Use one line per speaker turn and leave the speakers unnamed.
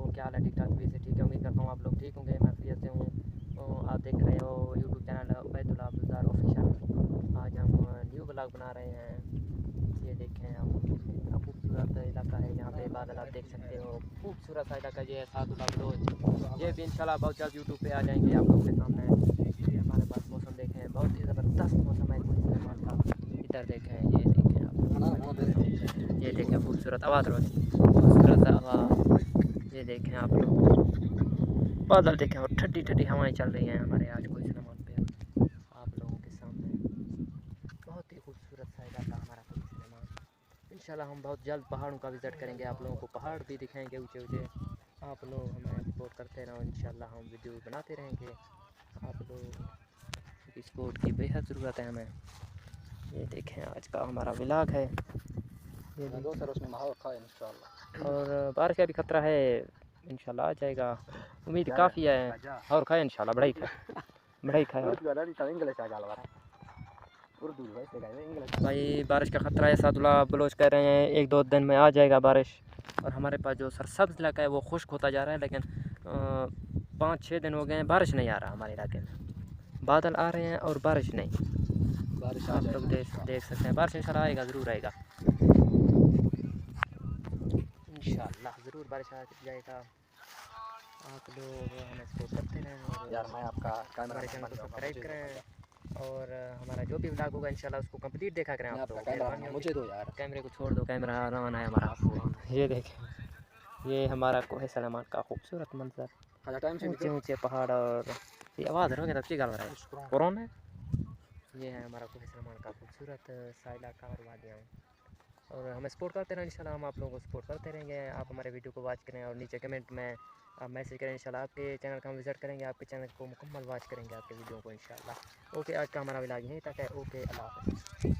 हूँ, क्या हाल है? ठीक ठाक भी से ठीक है, उम्मीद करता हूँ आप लोग ठीक होंगे। मैं खैरियत से हूँ। आप देख रहे हो यूट्यूब चैनल उबैदुल्ला अब्दुल्ज़ार ऑफिशियल। आज हम न्यू ब्लॉग बना रहे हैं। ये देखें, हम कितना खूबसूरत इलाका है यहाँ पे, बादल आप देख सकते हो। खूबसूरत सा इलाका ये है सादुल्ला बलोच। ये भी इंशाल्लाह बहुत जल्द यूट्यूब पे आ जाएंगे आप लोगों के सामने। ये हमारे पास मौसम देखें, बहुत ही ज़बरदस्त मौसम है कुछ का। इधर देखें, ये देखें आप, ये देखें खूबसूरत आवाज़ रोज खूबसूरत आवाज़। ये देखें आप लोग, बादल देखें और ठंडी ठंडी हवाएं चल रही हैं हमारे आज कोई सलमान पे आप लोगों के सामने। बहुत ही खूबसूरत सा इलाका हमारा कोई सलमान। इंशाल्लाह हम बहुत जल्द पहाड़ों का विज़िट करेंगे, आप लोगों को पहाड़ भी दिखाएंगे ऊंचे ऊंचे। आप लोग हमें सपोर्ट करते रहो, इंशाल्लाह हम वीडियो बनाते रहेंगे। आप लोग की सपोर्ट की बेहद ज़रूरत है हमें। ये देखें आज का हमारा व्लॉग है। ये
सर उसमें माहौल रखा है इंशाल्लाह।
और बारिश का भी खतरा है, इंशाल्लाह आ जाएगा, उम्मीद काफ़ी है। और खाए इंशाल्लाह, बढ़ाई खाए भाई। बारिश का ख़तरा है, सादुल्ला बलोच कह रहे हैं 1-2 दिन में आ जाएगा बारिश। और हमारे पास जो सरसब्ज़ इलाका है वो खुश्क होता जा रहा है, लेकिन 5-6 दिन हो गए हैं बारिश नहीं आ रहा हमारे इलाके में। बादल आ रहे हैं और बारिश नहीं।
बारिश
आप लोग देख सकते हैं, बारिश इंशाल्लाह आएगा, ज़रूर आएगा इंशाल्लाह, ज़रूर बारिश आ जाएगा। आप लोग हमें सपोर्ट करते रहें और
यार मैं आपका
हमारे चैनल को सब्सक्राइब करें। और हमारा जो भी व्लॉग होगा इंशाल्लाह उसको कंप्लीट देखा करें आप लोग। मेहरबानी,
मुझे दो यार,
कैमरे को छोड़ दो, कैमरा रवान है हमारा। ये देखें, ये हमारा कोहे सलमान का खूबसूरत मंजर, ऊंचे ऊंचे पहाड़। और ये आवाज़ रहोगे तब चीज़ रहा है कोरोना है। ये है हमारा कोहे सलमान का खूबसूरत सा इलाका और वादियाँ। और हमें सपोर्ट करते रहें, इंशाल्लाह हम आप लोगों को सपोर्ट करते रहेंगे। आप हमारे वीडियो को वॉच करें और नीचे कमेंट में आप मैसेज करें, इंशाल्लाह आपके चैनल का हम विज़िट करेंगे, आपके चैनल को मुकम्मल वॉच करेंगे, आपके वीडियो को इंशाल्लाह। ओके, आज का हमारा व्लॉग यहीं तक है। ओके, अल्लाह हाफ़िज़।